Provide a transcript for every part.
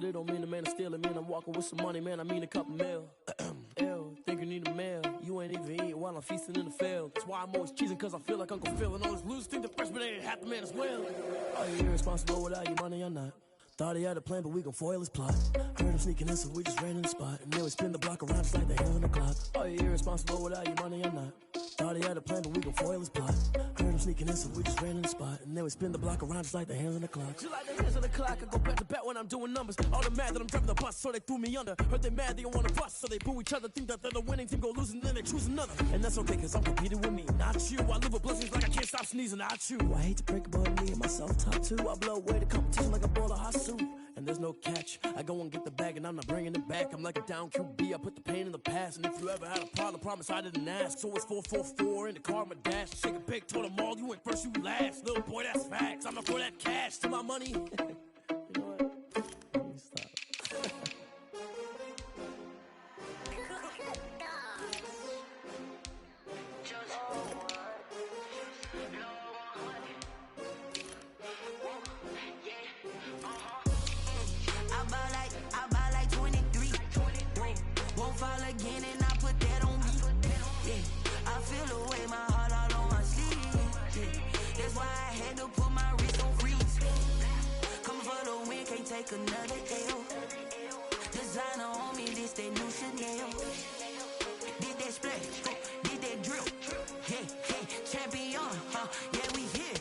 it don't mean the man is stealing. Man, I'm walking with some money, man, I mean a couple mil. Ew, think you need a meal. You ain't even eating while I'm feasting in the field. That's why I'm always cheesing, cause I feel like Uncle Phil. And all those losers think the freshman ain't half the man as well. Are you irresponsible without your money or not? Thought he had a plan, but we gon' foil his plot. Heard him sneaking in, so we just ran in the spot. And then we spin the block around just like the hands on the clock. Are you irresponsible without your money or not? Thought he had a plan, but we gon' foil his plot. Heard him sneaking in, so we just ran in the spot. And then we spin the block around just like the hands on the clock. Just like the hands on the clock, I go back to back when I'm doing numbers. All the mad that I'm driving the bus, so they threw me under. Heard they mad, they don't wanna bust, so they boo each other. Think that they're the winning team, go losing, then they choose another. And that's okay, cause I'm competing with me, not you. I live with blessings like I can't stop sneezing, not you. I hate to break it, but me and myself top two. I blow away the competition like a bowl of hot soup. And there's no catch, I go and get the bag and I'm not bringing it back. I'm like a down QB, I put the pain in the past. And if you ever had a problem, promise I didn't ask. So it's 444 in the car, my dash. Shake a big, told them all, you went first, you last. Little boy, that's facts, I'm not for that cash. To my money, you know what, let me stop. Fall again and I put that on me. Yeah, I feel away, my heart all on my sleeve. Yeah, that's why I had to put my wrist on freeze. Coming for the win, can't take another L. Designer on me, this that new Chanel. Did that splash, did that drill. Yeah, yeah, champion, yeah, we here.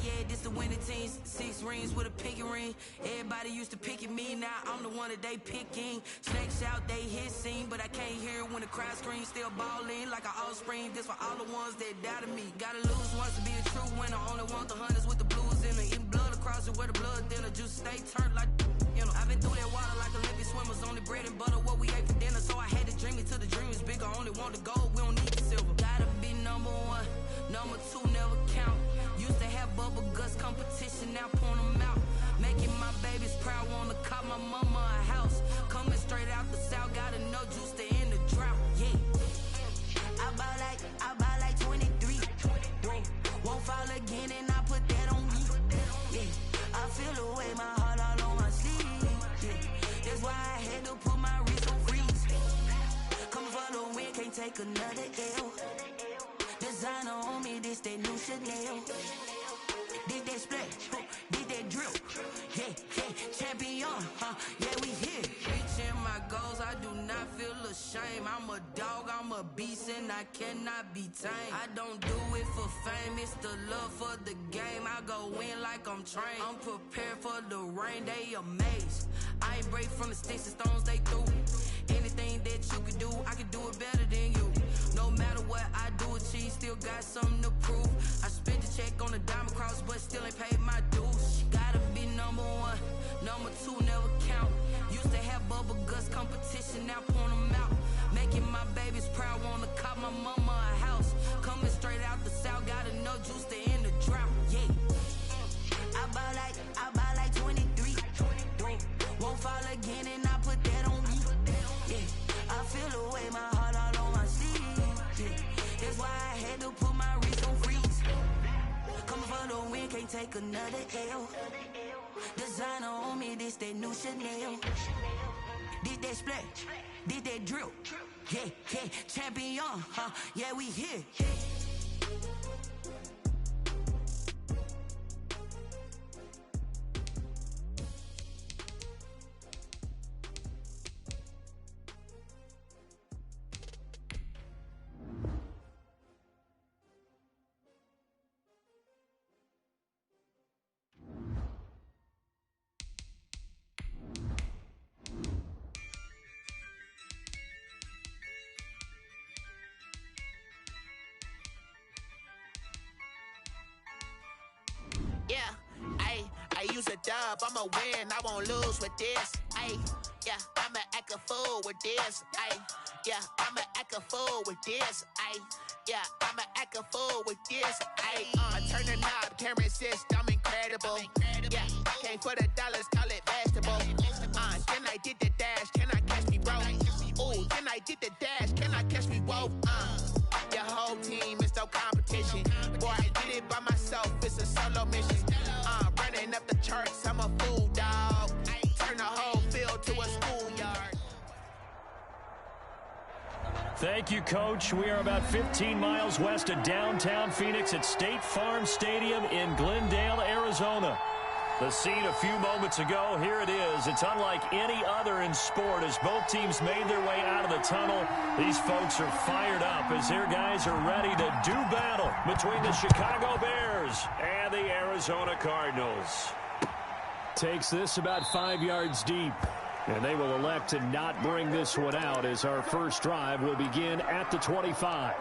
Yeah, this the winning teams. 6 rings with a pinky ring. Everybody used to pick at me, now I'm the one that they picking. Snakes out, they hit scene, but I can't hear it when the crowd screams. Still ballin' like an offspring. This for all the ones that doubted me. Gotta lose once to be a true winner. Only want the hunters with the blues in it. Eating blood across it where the blood thinner. Juice stay turned like, you know. I've been through that water like Olympic swimmers. Only bread and butter, what we ate for dinner. So I had to dream it till the dream is bigger. Only want the gold, we don't need the silver. Gotta be number 1, number 2 never count. Used to have bubble guts competition, now point them out. Making my babies proud, wanna call my mama a house. Coming straight out the south, gotta know juice to end the drought. Yeah, I buy like 23. Won't fall again and I put that on me. Yeah, I feel away, my heart all on my sleeve. Yeah, that's why I had to put my wrist on freeze. Coming for the win, can't take another L. Designer on me, this that new Chanel. Did that splash, did that drill. Yeah, yeah, champion, yeah, we here. Reaching my goals, I do not feel ashamed. I'm a dog, I'm a beast, and I cannot be tamed. I don't do it for fame, it's the love for the game. I go in like I'm trained. I'm prepared for the rain, they amazed. I ain't break from the sticks and stones they threw. Anything that you can do, I can do it better than you. No matter what I do, achieve, still got something to prove. I spent the check on the diamond cross, but still ain't paid my dues. Gotta be number 1, number 2 never count. Used to have bubble guts competition, now point them out. Making my babies proud, wanna call my mama a house. Coming straight out the south, gotta know juice to end the drought. Yeah, I buy like 23. Won't fall again and I put that on me. Yeah, I feel away, my heart all on my sleeve. Yeah, that's why I had to put my wrist on freeze. Coming for the win, can't take another L. Designer on me, this that new Chanel. Did that splash, did that drill. Yeah, yeah, champion, yeah, we here. Yeah, I use a dub, I'ma win, I won't lose with this. Yeah, I'ma act a fool with this. Yeah, I'ma act a fool with this. Yeah, I'ma act a fool with this. I turn the knob, can't resist, I'm incredible. Yeah, came for the dollars, call it vegetable. Then I did the dash, can I catch me, bro? Ooh, then I did the dash, can I catch me, whoa? Your whole team is no competition. Boy, I did it by myself, it's a solo mission. Running up the charts, I'm a fool, dog. Turn the whole field to a schoolyard. Thank you, Coach. We are about 15 miles west of downtown Phoenix at State Farm Stadium in Glendale, Arizona. The scene a few moments ago, here it is. It's unlike any other in sport as both teams made their way out of the tunnel. These folks are fired up as their guys are ready to do battle between the Chicago Bears and the Arizona Cardinals. Takes this about 5 yards deep. And they will elect to not bring this one out as our first drive will begin at the 25.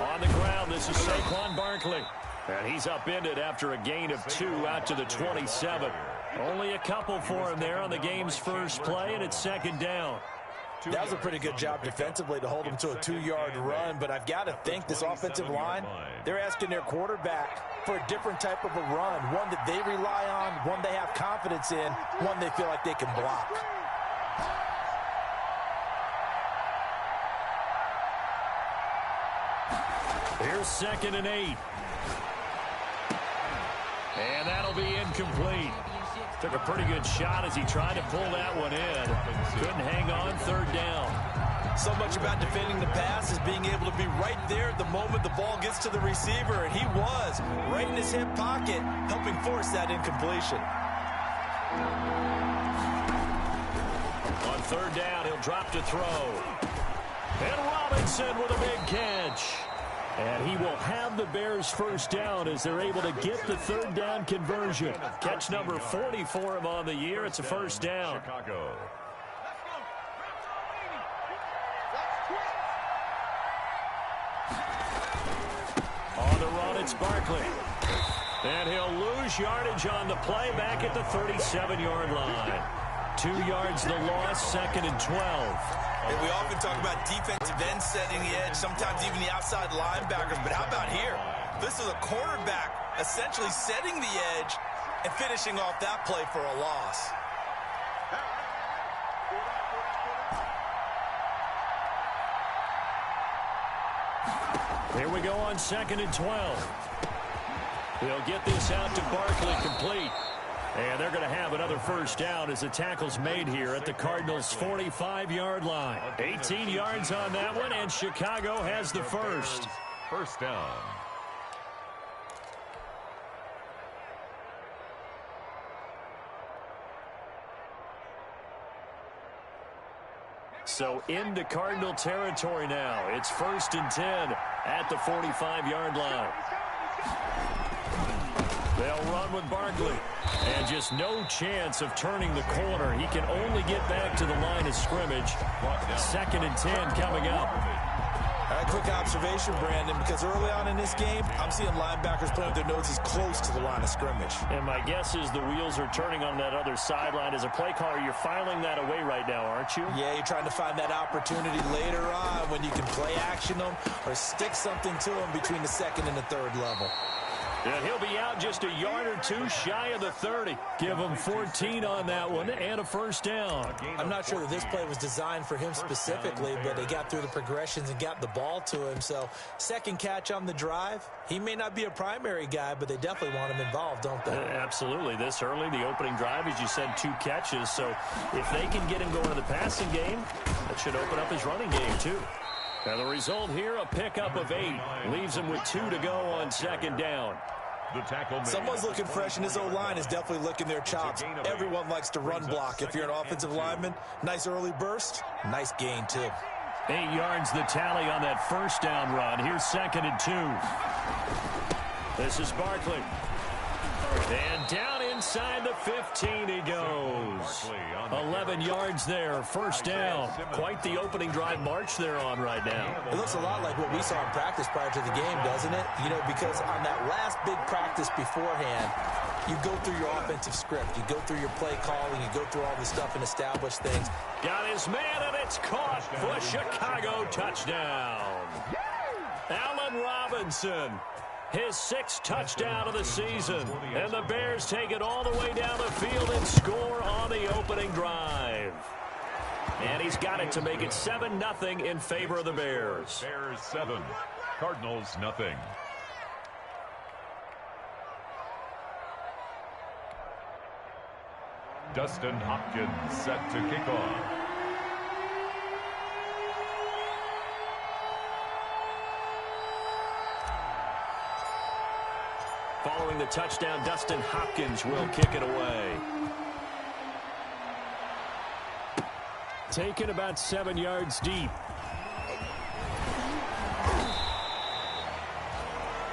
On the ground, this is Saquon Barkley. And he's upended after a gain of 2 out to the 27. Only a couple for him there on the game's first play, and it's second down. That was a pretty good job defensively to hold him to a 2-yard run, but I've got to think this offensive line, they're asking their quarterback for a different type of a run, one that they rely on, one they have confidence in, one they feel like they can block. Here's 2nd and 8. And that'll be incomplete. Took a pretty good shot as he tried to pull that one in. Couldn't hang on, 3rd down. So much about defending the pass is being able to be right there at the moment the ball gets to the receiver, and he was right in his hip pocket, helping force that incompletion. On 3rd down, he'll drop to throw. And Robinson with a big catch. And he will have the Bears first down as they're able to get the 3rd down conversion. Catch number 40 for him on the year. It's a first down. Chicago. On the run, it's Barkley. And he'll lose yardage on the play back at the 37-yard line. 2 yards the loss, 2nd and 12. And we often talk about defensive ends setting the edge, sometimes even the outside linebackers. But how about here? This is a quarterback essentially setting the edge and finishing off that play for a loss. Here we go on 2nd and 12. They'll get this out to Barkley complete. And they're going to have another first down as the tackle's made here at the Cardinals' 45-yard line. 18 yards on that one, and Chicago has the first. First down. So into Cardinal territory now. It's 1st and 10 at the 45-yard line. They'll run with Barkley. And just no chance of turning the corner. He can only get back to the line of scrimmage. 2nd and 10 coming up. All right, quick observation, Brandon, because early on in this game, I'm seeing linebackers putting their noses close to the line of scrimmage. And my guess is the wheels are turning on that other sideline. As a play caller, you're filing that away right now, aren't you? Yeah, you're trying to find that opportunity later on when you can play action them or stick something to them between the 2nd and the 3rd level. And he'll be out just a yard or two shy of the 30. Give him 14 on that one and a first down. I'm not sure that this play was designed for him specifically, but they got through the progressions and got the ball to him. So 2nd catch on the drive. He may not be a primary guy, but they definitely want him involved, don't they? Absolutely. This early, the opening drive, as you said, 2 catches. So if they can get him going in the passing game, that should open up his running game too. And the result here, a pickup of 8. Leaves him with 2 to go on 2nd down. Someone's looking fresh, and his O-line is definitely licking their chops. Everyone likes to run block. If you're an offensive lineman, nice early burst, nice gain too. 8 yards the tally on that first down run. Here's 2nd and 2. This is Barkley. And down inside the 15 he goes. 11 yards there, first down. Quite the opening drive march they're on right now. It looks a lot like what we saw in practice prior to the game, doesn't it? You know, because on that last big practice beforehand, you go through your offensive script. You go through your play calling. You go through all the stuff and establish things. Got his man, and it's caught for Chicago touchdown. Allen Robinson. His 6th touchdown of the season. And the Bears take it all the way down the field and score on the opening drive. And he's got it to make it 7-0 in favor of the Bears. Bears 7, Cardinals nothing. Dustin Hopkins set to kick off. Following the touchdown, Dustin Hopkins will kick it away. Taken about 7 yards deep.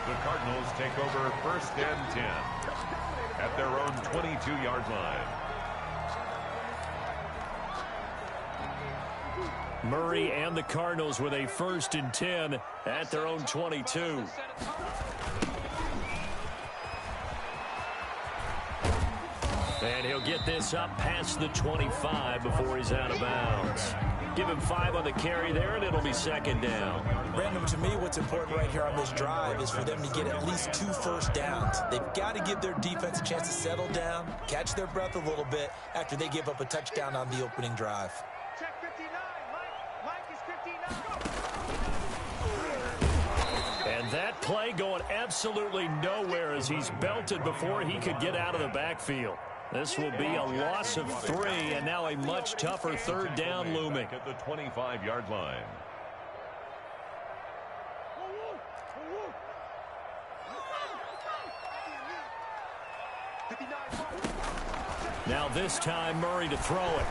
The Cardinals take over 1st and 10 at their own 22-yard line. Murray and the Cardinals with a 1st and 10 at their own 22. And he'll get this up past the 25 before he's out of bounds. Give him 5 on the carry there, and it'll be 2nd down. Brandon, to me, what's important right here on this drive is for them to get at least 2 first downs. They've got to give their defense a chance to settle down, catch their breath a little bit after they give up a touchdown on the opening drive. Check 59. Mike is 59. And that play going absolutely nowhere as he's belted before he could get out of the backfield. This will be a loss of 3, and now a much tougher 3rd down looming. At the 25-yard line. Now this time Murray to throw it.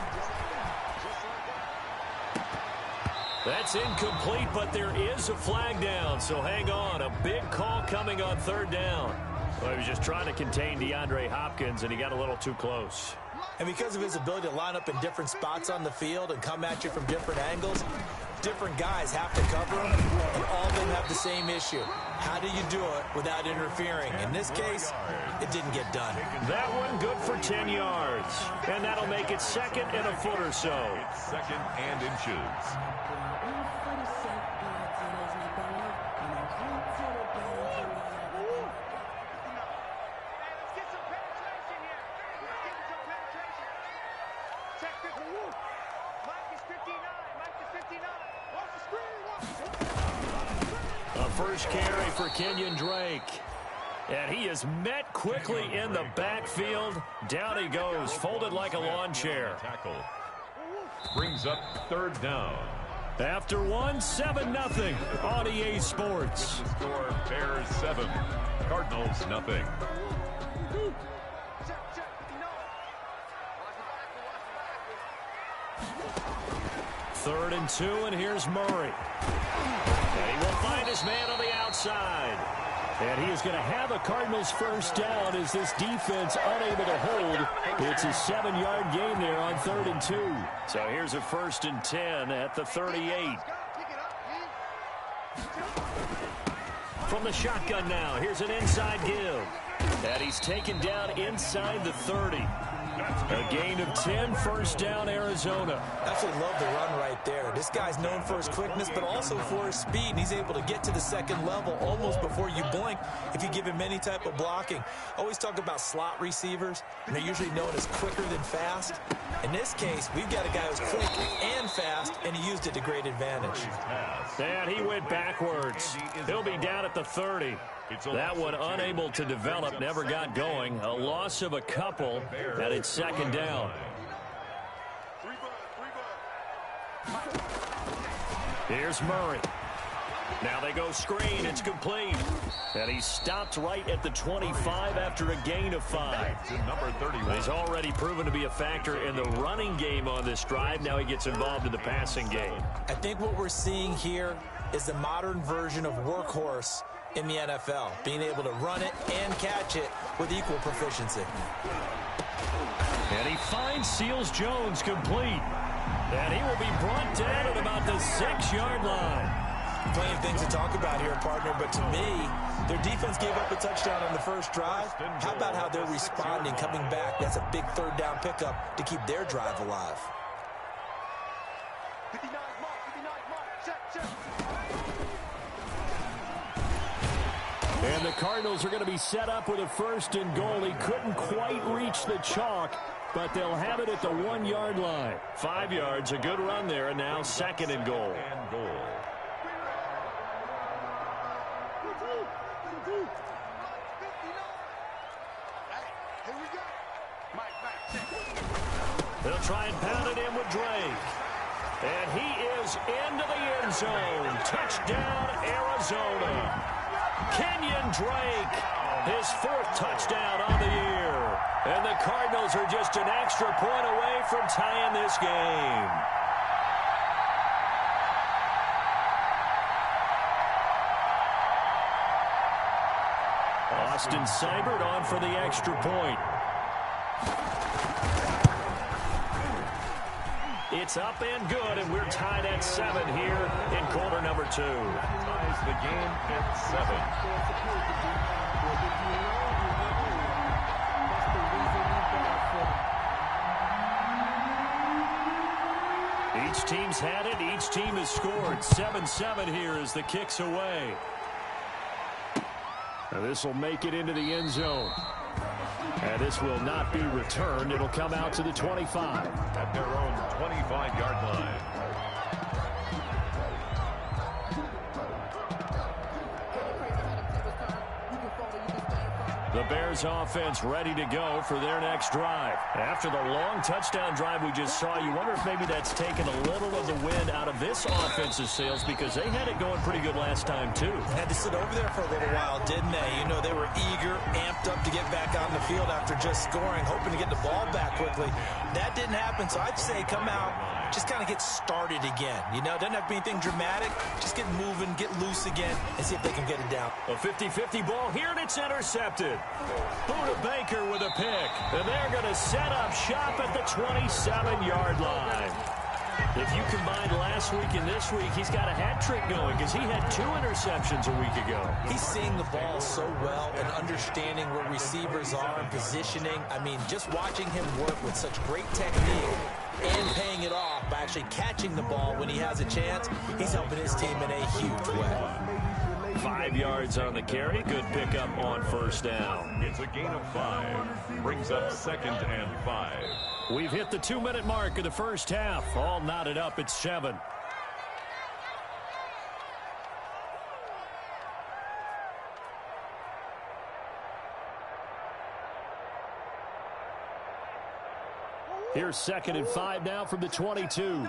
That's incomplete, but there is a flag down, so hang on. A big call coming on 3rd down. Well, he was just trying to contain DeAndre Hopkins, and he got a little too close. And because of his ability to line up in different spots on the field and come at you from different angles, different guys have to cover him, and all of them have the same issue. How do you do it without interfering? In this case, it didn't get done. That one good for 10 yards, and that'll make it 2nd and a foot or so. It's 2nd and inches. First carry for Kenyon Drake. And he is met quickly in the backfield. Down he goes, folded like a lawn chair. Tackle. Brings up 3rd down. After 1, 7-0 on EA Sports. With the score, Bears 7, Cardinals nothing. 3rd and 2, and here's Murray. And he will find his man on the outside. And he is going to have a Cardinals 1st down as this defense unable to hold. It's a 7-yard gain there on 3rd and 2. So here's a 1st and 10 at the 38. From the shotgun now, here's an inside give. And he's taken down inside the 30. A gain of 10, 1st down, Arizona. Absolutely love the run right there. This guy's known for his quickness, but also for his speed. And he's able to get to the 2nd level almost before you blink if you give him any type of blocking. Always talk about slot receivers, and they're usually known as quicker than fast. In this case, we've got a guy who's quick and fast, and he used it to great advantage. And he went backwards. He'll be down at the 30. That one unable to develop, never got going. A loss of a couple, and it's 2nd down. Here's Murray. Now they go screen. It's complete. And he stopped right at the 25 after a gain of 5. Number 31. He's already proven to be a factor in the running game on this drive. Now he gets involved in the passing game. I think what we're seeing here is the modern version of workhorse in the NFL, being able to run it and catch it with equal proficiency. And he finds Seals-Jones complete. And he will be brought down at about the 6-yard line. Plenty of things to talk about here, partner, but to me, their defense gave up a touchdown on the first drive. How about how they're responding, coming back? That's a big 3rd down pickup to keep their drive alive. 59 mark, check. And the Cardinals are going to be set up with a 1st and goal. He couldn't quite reach the chalk, but they'll have it at the 1-yard line. 5 yards, a good run there, and now 2nd and goal. They'll try and pound it in with Drake. And he is into the end zone. Touchdown, Arizona. Kenyon Drake, his 4th touchdown on the year. And the Cardinals are just an extra point away from tying this game. Austin Seibert on for the extra point. It's up and good, and we're tied at 7 here in quarter number 2. Ties the game at 7. Each team's had it. Each team has scored. 7-7 here as the kick's away. Now this will make it into the end zone. And this will not be returned. It'll come out to the 25. At their own 25-yard line. The Bears offense ready to go for their next drive. After the long touchdown drive we just saw, you wonder if maybe that's taken a little of the wind out of this offensive sails, because they had it going pretty good last time too. Had to sit over there for a little while, didn't they? You know, they were eager, amped up to get back on the field after just scoring, hoping to get the ball back quickly. That didn't happen, so I'd say come out, just kind of get started again. You know, doesn't have to be anything dramatic. Just get moving, get loose again, and see if they can get it down. A 50-50 ball here, and it's intercepted. Buda Baker with a pick. And they're going to set up shop at the 27-yard line. If you combine last week and this week, he's got a hat trick going because he had 2 interceptions a week ago. He's seeing the ball so well and understanding where receivers are and positioning. I mean, just watching him work with such great technique and paying it off by actually catching the ball when he has a chance, he's helping his team in a huge way. 5 yards on the carry. Good pickup on 1st down. It's a gain of 5. Brings up 2nd and 5. We've hit the 2-minute mark of the first half. All knotted up at 7. Here's 2nd and 5 now from the 22.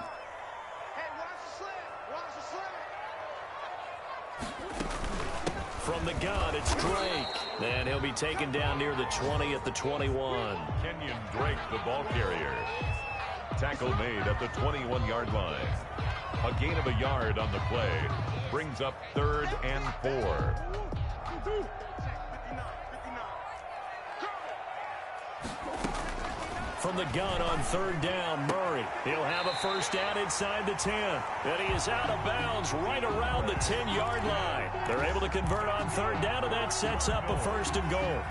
From the gun, it's Drake. And he'll be taken down near the 20 at the 21. Kenyon Drake, the ball carrier. Tackle made at the 21-yard line. A gain of a yard on the play. Brings up 3rd and 4. From the gun on 3rd down, Murray. He'll have a first down inside the 10. And he is out of bounds right around the 10-yard line. They're able to convert on 3rd down, and that sets up a 1st and goal.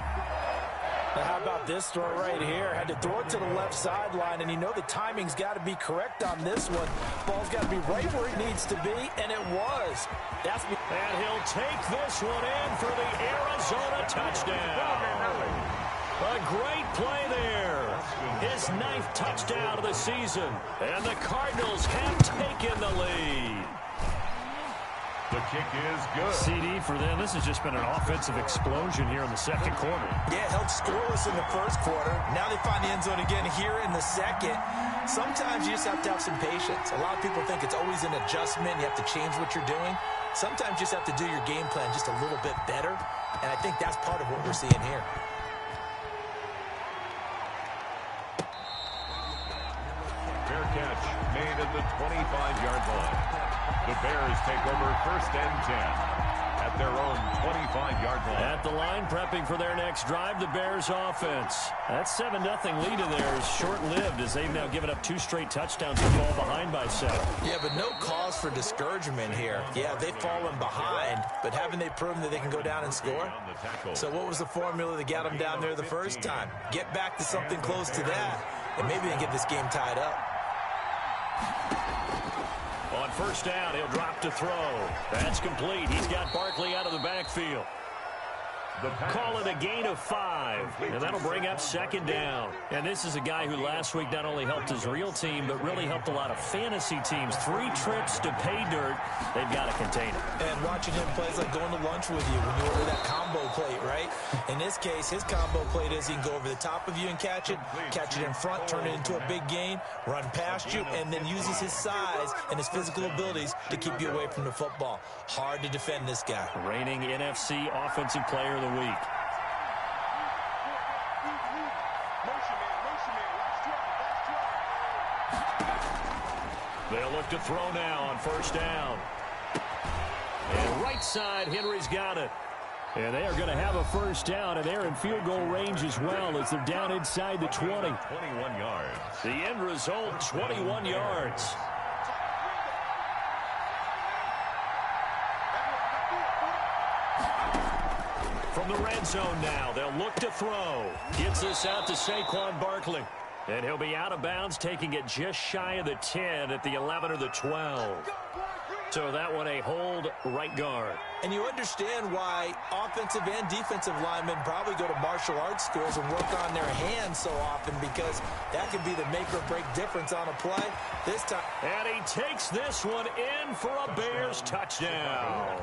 Now, how about this throw right here? Had to throw it to the left sideline, and you know the timing's got to be correct on this one. Ball's got to be right where it needs to be, and it was. And he'll take this one in for the Arizona touchdown. A great play there. His 9th touchdown of the season. And the Cardinals have taken the lead. The kick is good. CD for them. This has just been an offensive explosion here in the 2nd quarter. Yeah, held scoreless in the 1st quarter. Now they find the end zone again here in the 2nd. Sometimes you just have to have some patience. A lot of people think it's always an adjustment. You have to change what you're doing. Sometimes you just have to do your game plan just a little bit better. And I think that's part of what we're seeing here. Fair catch made at the 25-yard line. The Bears take over 1st and 10 at their own 25-yard line. At the line, prepping for their next drive, the Bears offense. That 7-0 lead of theirs short-lived as they've now given up 2 straight touchdowns and fall behind by 7. Yeah, but no cause for discouragement here. Yeah, they've fallen behind, but haven't they proven that they can go down and score? So what was the formula that got them down there the first time? Get back to something close to that, and maybe they can get this game tied up. On 1st down, he'll drop to throw. That's complete. He's got Barkley out of the backfield. Call it a gain of 5, and that'll bring up second down. And this is a guy who last week not only helped his real team, but really helped a lot of fantasy teams. 3 trips to pay dirt. They've got to contain it. And watching him play is like going to lunch with you when you order that combo plate, right? In this case, his combo plate is he can go over the top of you and catch it in front, turn it into a big gain, run past you, and then uses his size and his physical abilities to keep you away from the football. Hard to defend this guy. Reigning NFC Offensive Player of the Week. They'll look to throw now on first down. And right side, Henry's got it. And they are going to have a first down, and they're in field goal range as well as they're down inside the 20. 21 yards. The end result, 21 yards. From the red zone now, they'll look to throw. Gets this out to Saquon Barkley. And he'll be out of bounds, taking it just shy of the 10 at the 11 or the 12. So that one a hold right guard. And you understand why offensive and defensive linemen probably go to martial arts schools and work on their hands so often, because that could be the make or break difference on a play. This time. And he takes this one in for a Bears touchdown.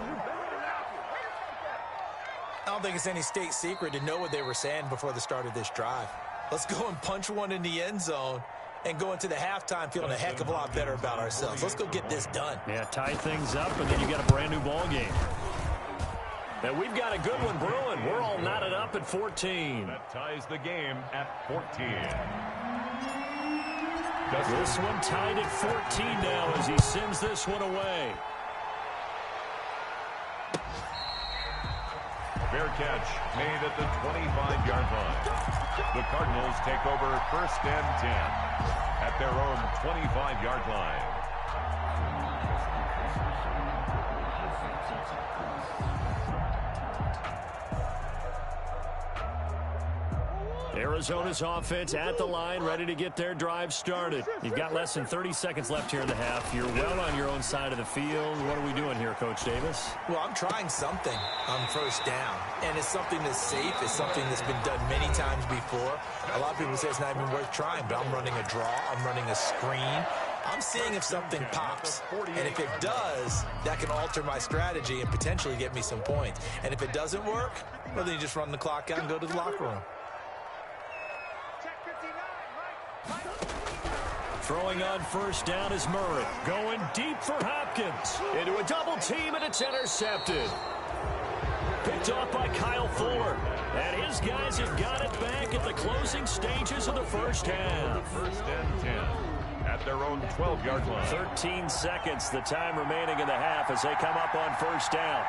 I don't think it's any state secret to know what they were saying before the start of this drive. Let's go and punch one in the end zone and go into the halftime feeling a heck of a lot better about ourselves. Let's go get this done. Yeah, tie things up, and then you got a brand-new ball game. And we've got a good one brewing. We're all knotted up at 14. That ties the game at 14. This one tied at 14 now as he sends this one away. Fair catch made at the 25-yard line. The Cardinals take over first and 10 at their own 25-yard line. Arizona's offense at the line, ready to get their drive started. You've got less than 30 seconds left here in the half. You're well on your own side of the field. What are we doing here, Coach Davis? Well, I'm trying something on first down, and it's something that's safe. It's something that's been done many times before. A lot of people say it's not even worth trying, but I'm running a draw. I'm running a screen. I'm seeing if something pops, and if it does, that can alter my strategy and potentially get me some points. And if it doesn't work, well, then you just run the clock out and go to the locker room. Throwing on first down is Murray. Going deep for Hopkins. Into a double team, and it's intercepted. Picked off by Kyle Fuller. And his guys have got it back at the closing stages of the first half. First and 10 at their own 12-yard line. 13 seconds, the time remaining in the half as they come up on first down.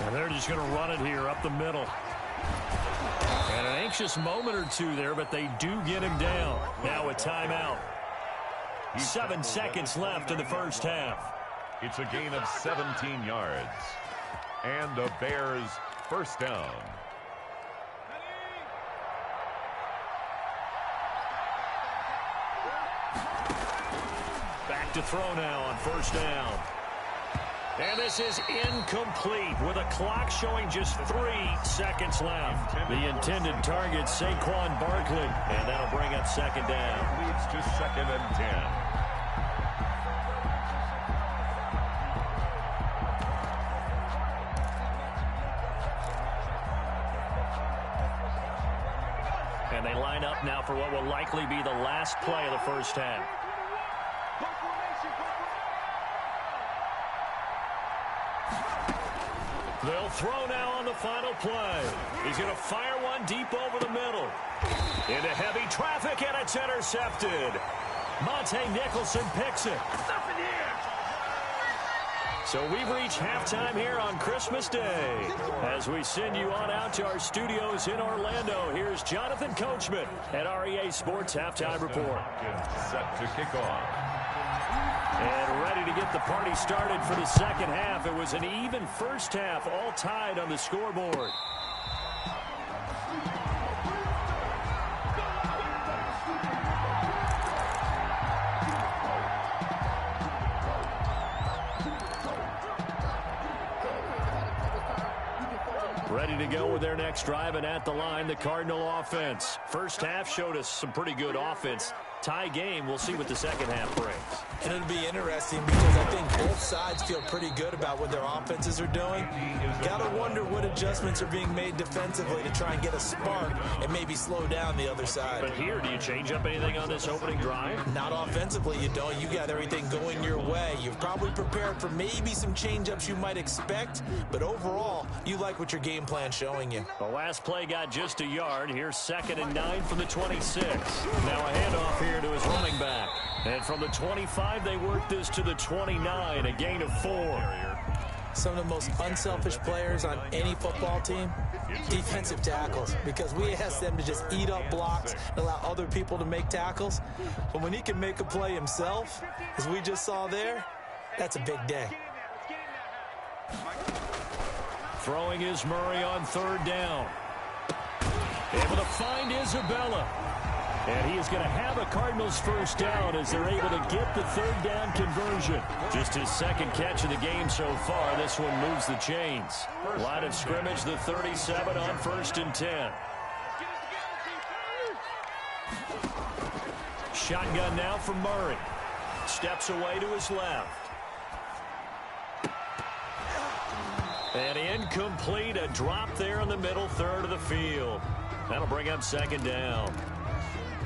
And they're just going to run it here up the middle. And an anxious moment or two there, but they do get him down. Now a timeout. 7 seconds left in the first half. It's a gain of 17 yards. And a Bears first down. Back to throw now on first down. And this is incomplete with a clock showing just 3 seconds left. The intended target, Saquon Barkley. And that'll bring up second down. Leads to second and 10. And they line up now for what will likely be the last play of the first half. They'll throw now on the final play. He's going to fire one deep over the middle. Into heavy traffic, and it's intercepted. Monte Nicholson picks it. So we've reached halftime here on Christmas Day. As we send you on out to our studios in Orlando, here's Jonathan Coachman at REA Sports Halftime Report. Set to kick off. And ready to get the party started for the second half. It was an even first half, all tied on the scoreboard. ready to go with their next drive, and at the line, the Cardinal offense. First half showed us some pretty good offense. Tie game. We'll see what the second half brings. And it'll be interesting because I think both sides feel pretty good about what their offenses are doing. Gotta wonder what adjustments are being made defensively to try and get a spark and maybe slow down the other side. But here, do you change up anything on this opening drive? Not offensively, you don't. You got everything going your way. You've probably prepared for maybe some change-ups you might expect, but overall, you like what your game plan's showing you. The last play got just a yard. Here's 2nd and 9 from the 26. Now a handoff here to his running back. And from the 25, they work this to the 29, a gain of 4. Some of the most unselfish players on any football team, defensive tackles, because we ask them to just eat up blocks and allow other people to make tackles. But when he can make a play himself, as we just saw there, that's a big day. Throwing is Murray on 3rd down. Able to find Isabella. And he is going to have a Cardinals first down as they're able to get the 3rd down conversion. Just his 2nd catch of the game so far. This one moves the chains. Line of scrimmage, the 37 on 1st and 10. Shotgun now from Murray. Steps away to his left. And incomplete, a drop there in the middle 3rd of the field. That'll bring up 2nd down.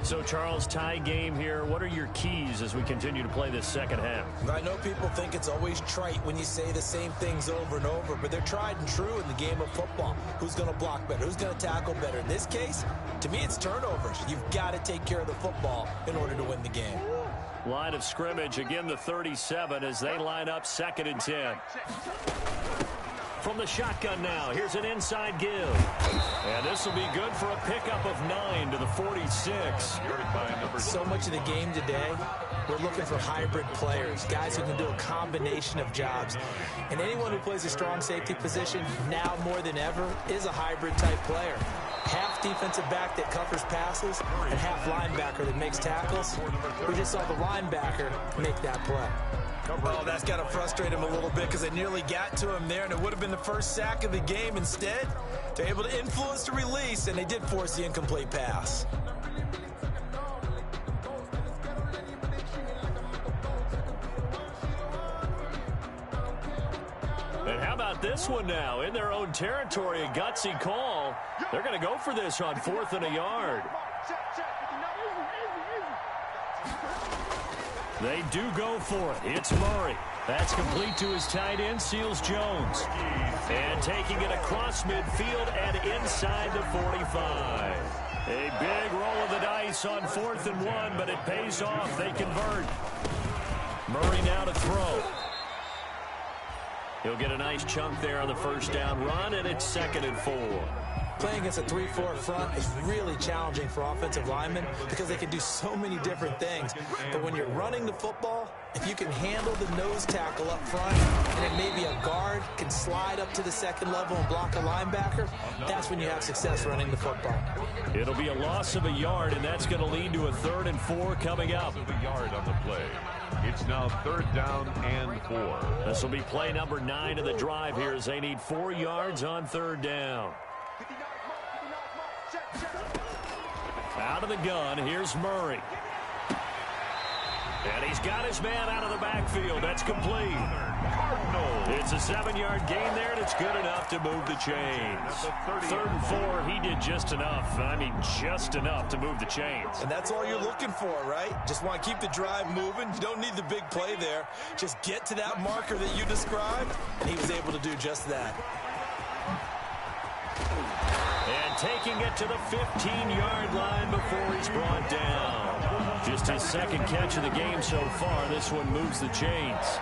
So, Charles, tie game here. What are your keys as we continue to play this second half? I know people think it's always trite when you say the same things over and over, but they're tried and true in the game of football. Who's going to block better? Who's going to tackle better? In this case, to me, it's turnovers. You've got to take care of the football in order to win the game. Line of scrimmage, again the 37 as they line up 2nd and 10. From the shotgun now, here's an inside give. And this will be good for a pickup of 9 to the 46. So much of the game today, we're looking for hybrid players, guys who can do a combination of jobs. And anyone who plays a strong safety position, now more than ever, is a hybrid type player. Half defensive back that covers passes and half linebacker that makes tackles. We just saw the linebacker make that play. Oh, that's got to frustrate him a little bit because they nearly got to him there, and it would have been the first sack of the game. Instead, they're able to influence the release, and they did force the incomplete pass. And how about this one now? In their own territory, a gutsy call. They're going to go for this on 4th and a yard. They do go for it. It's Murray. That's complete to his tight end, Seals Jones. And taking it across midfield and inside the 45. A big roll of the dice on 4th and 1, but it pays off. They convert. Murray now to throw. He'll get a nice chunk there on the first down run, and it's 2nd and 4. Playing against a 3-4 front is really challenging for offensive linemen because they can do so many different things. But when you're running the football, if you can handle the nose tackle up front and then maybe a guard can slide up to the 2nd level and block a linebacker, that's when you have success running the football. It'll be a loss of a yard, and that's going to lead to a 3rd and 4 coming up. A yard on the play. It's now 3rd down and 4. This will be play number 9 of the drive here as they need 4 yards on 3rd down. Out of the gun, here's Murray. And he's got his man out of the backfield. That's complete. It's a 7-yard gain there, and it's good enough to move the chains. 3rd and 4, he did just enough. I mean, just enough to move the chains. And that's all you're looking for, right? Just want to keep the drive moving. You don't need the big play there. Just get to that marker that you described, and he was able to do just that. And taking it to the 15-yard line before he's brought down. Just his 2nd catch of the game so far. This one moves the chains.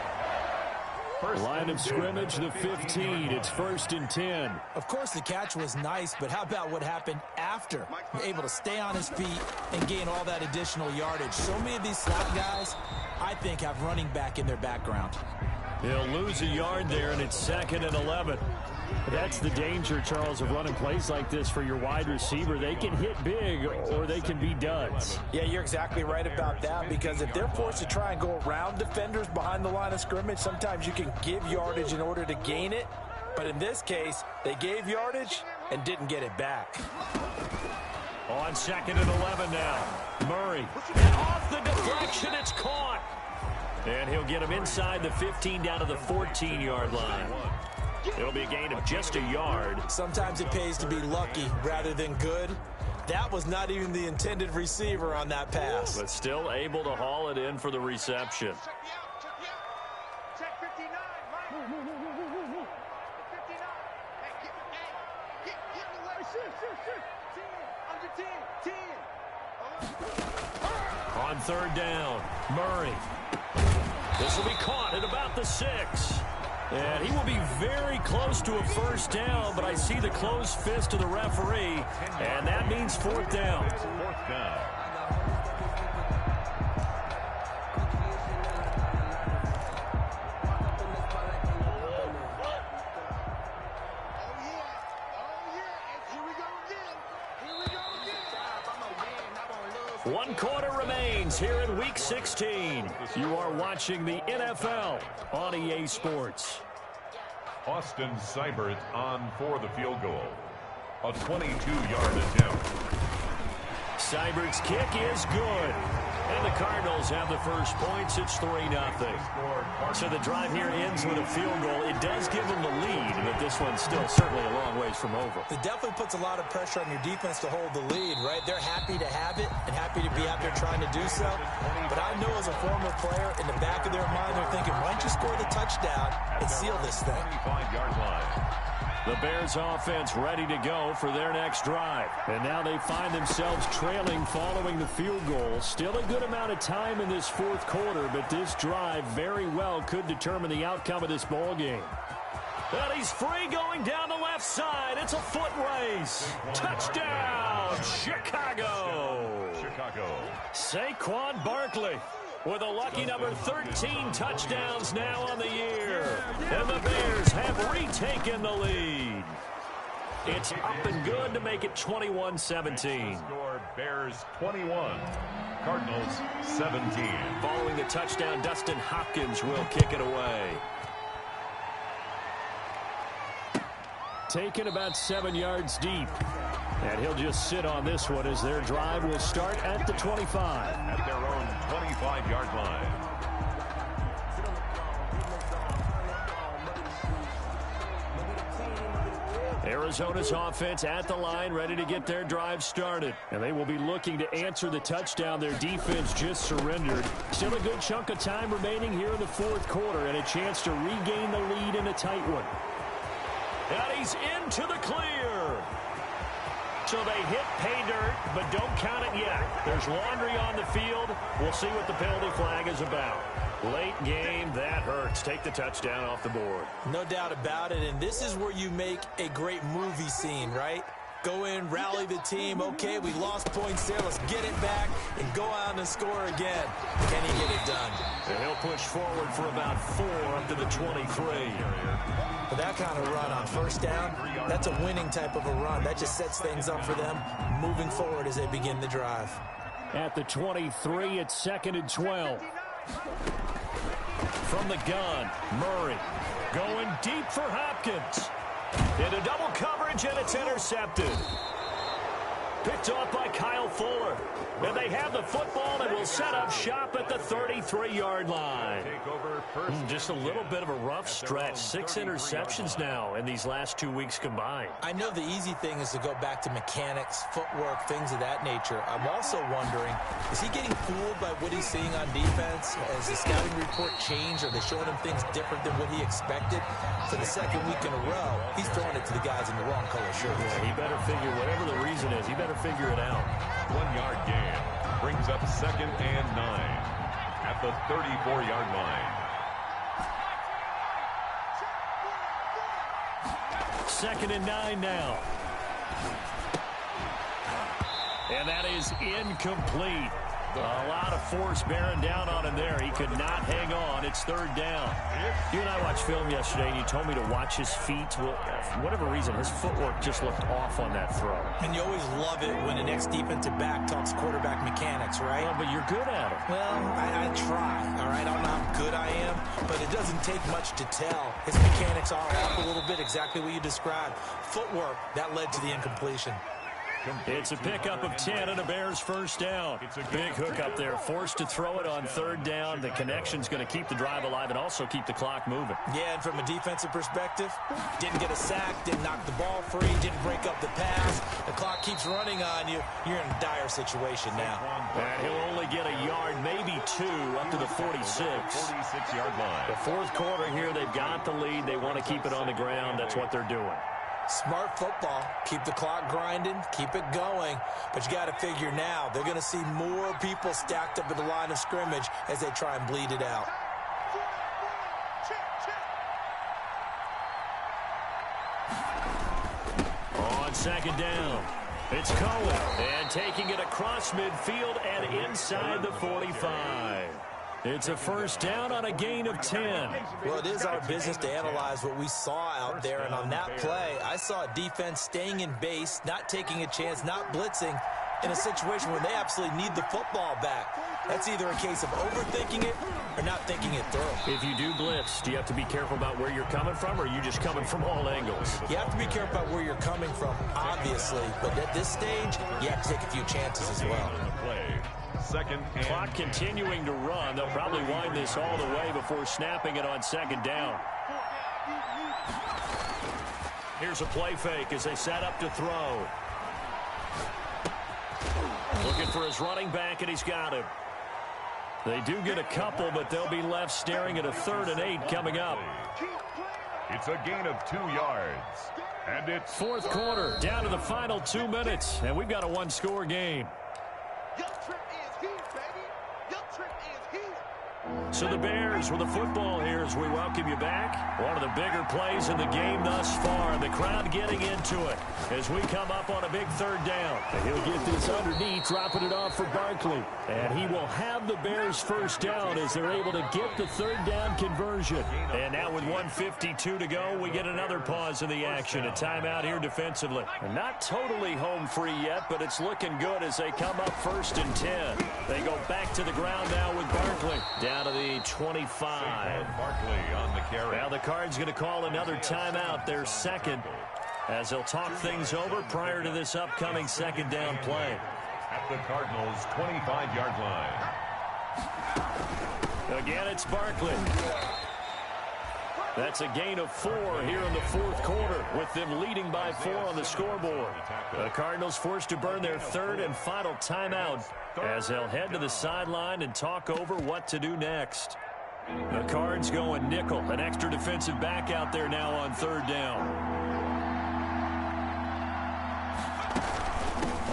Line of scrimmage, the 15. It's 1st and 10. Of course, the catch was nice, but how about what happened after? Able to stay on his feet and gain all that additional yardage. So many of these slot guys, I think, have running back in their background. He'll lose a yard there, and it's 2nd and 11. That's the danger, Charles, of running plays like this for your wide receiver. They can hit big or they can be duds. Yeah, you're exactly right about that, because if they're forced to try and go around defenders behind the line of scrimmage, sometimes you can give yardage in order to gain it. But in this case, they gave yardage and didn't get it back. On 2nd and 11 now. Murray. And off the deflection, it's caught. And he'll get him inside the 15 down to the 14-yard line. It'll be a gain of just a yard. Sometimes it pays to be lucky rather than good. That was not even the intended receiver on that pass. But still able to haul it in for the reception. Check 59, Mike. 59. Hey, get away. Shoot. 10. On 3rd down, Murray. This will be caught at about the 6. And he will be very close to a first down, but I see the closed fist of the referee, and that means 4th down. 4th down. One quarter remains here in Week 16. You are watching the NFL on EA Sports. Austin Seibert on for the field goal. A 22-yard attempt. Seibert's kick is good. And the Cardinals have the first points. It's 3-0. So the drive here ends with a field goal. It does give them the lead, but this one's still certainly a long ways from over. It definitely puts a lot of pressure on your defense to hold the lead, right? They're happy to have it and happy to be out there trying to do so. But I know as a former player, in the back of their mind, they're thinking, why don't you score the touchdown and seal this thing? 25-yard line. The Bears offense ready to go for their next drive. And now they find themselves trailing following the field goal. Still a good amount of time in this 4th quarter, but this drive very well could determine the outcome of this ball game. Well, he's free going down the left side. It's a foot race. Touchdown, Chicago. Saquon Barkley with a lucky number 13 touchdowns now on the year. And the Bears have retaken the lead. It's up and good to make it 21-17. Score Bears 21, Cardinals 17. Following the touchdown, Dustin Hopkins will kick it away. Taken about 7 yards deep. And he'll just sit on this one as their drive will start at the 25. At their own 25-yard line. Arizona's offense at the line, ready to get their drive started. And they will be looking to answer the touchdown their defense just surrendered. Still a good chunk of time remaining here in the 4th quarter and a chance to regain the lead in a tight one. And he's into the clear. So they hit pay dirt, but don't count it yet. There's laundry on the field. We'll see what the penalty flag is about. Late game, that hurts. Take the touchdown off the board. No doubt about it, and this is where you make a great movie scene, right? Go in, rally the team. Okay, we lost points there. Let's get it back and go out and score again. Can he get it done? And he'll push forward for about 4 up to the 23. But that kind of run on first down, that's a winning type of a run. That just sets things up for them moving forward as they begin the drive. At the 23, it's 2nd and 12. From the gun, Murray going deep for Hopkins. Into double coverage, and it's intercepted. Picked off by Kyle Fuller. And they have the football and will set up shop at the 33-yard line. Just a little bit of a rough stretch. 6 interceptions now in these last 2 weeks combined. I know the easy thing is to go back to mechanics, footwork, things of that nature. I'm also wondering, is he getting fooled by what he's seeing on defense? Has the scouting report changed? Are they showing him things different than what he expected? For the 2nd week in a row, he's throwing it to the guys in the wrong color shirts. Yeah, he better figure, whatever the reason is, he better figure it out. 1-yard gain brings up 2nd and 9 at the 34-yard line. 2nd and 9 now. And that is incomplete. A lot of force bearing down on him there. He could not hang on. It's third down. You and I watched film yesterday, and you told me to watch his feet. Well, for whatever reason, his footwork just looked off on that throw. And you always love it when an ex-defensive back talks quarterback mechanics, right? Well, but you're good at it. Well, I try, all right? I don't know how good I am, but it doesn't take much to tell. His mechanics are off a little bit, exactly what you described. Footwork, that led to the incompletion. It's a pickup of 10 and a Bears first down. Big hook up there. Forced to throw it on third down. The connection's going to keep the drive alive and also keep the clock moving. Yeah, and from a defensive perspective, didn't get a sack, didn't knock the ball free, didn't break up the pass. The clock keeps running on you. You're in a dire situation now. And he'll only get a yard, maybe two, up to the 46. 46-yard line. The fourth quarter here, they've got the lead. They want to keep it on the ground. That's what they're doing. Smart football. Keep the clock grinding. Keep it going. But you got to figure now, they're going to see more people stacked up at the line of scrimmage as they try and bleed it out. On second down, it's Cohen. And taking it across midfield and inside the 45. It's a first down on a gain of 10. Well, it is our business to analyze what we saw out there, and on that play, I saw a defense staying in base, not taking a chance, not blitzing, in a situation where they absolutely need the football back. That's either a case of overthinking it or not thinking it through. If you do blitz, do you have to be careful about where you're coming from, or are you just coming from all angles? You have to be careful about where you're coming from, obviously, but at this stage, you have to take a few chances as well. Second and clock continuing to run. They'll probably wind this all the way before snapping it on second down. Here's a play fake as they set up to throw. Looking for his running back, and he's got him. They do get a couple, but they'll be left staring at a 3rd and 8 coming up. It's a gain of 2 yards. And it's fourth quarter, down to the final 2 minutes, and we've got a one-score game. So the Bears with the football here as we welcome you back. One of the bigger plays in the game thus far, and the crowd getting into it as we come up on a big third down. And he'll get this underneath, dropping it off for Barkley. And he will have the Bears first down as they're able to get the third down conversion. And now with 1:52 to go, we get another pause in the action. A timeout here defensively. And not totally home free yet, but it's looking good as they come up 1st and 10. They go back to the ground now with Barkley. Down to the 25. Barkley on the carry. Now the Cards going to call another timeout, their second, as they'll talk things over prior to this upcoming second down play. At the Cardinals' 25-yard line. Again, it's Barkley. That's a gain of 4 here in the fourth quarter, with them leading by 4 on the scoreboard. The Cardinals forced to burn their 3rd and final timeout as they'll head to the sideline and talk over what to do next. The Cards going nickel, an extra defensive back out there now on 3rd down.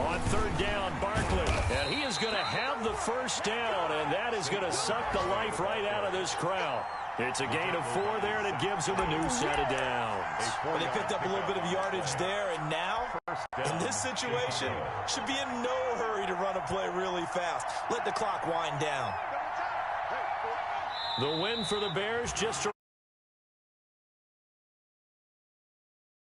On 3rd down, Barkley, and he is going to have the first down, and that is going to suck the life right out of this crowd. It's a gain of 4 there, and it gives them a new set of downs. Well, they picked up a little bit of yardage there, and now, in this situation, should be in no hurry to run a play really fast. Let the clock wind down. The win for the Bears, just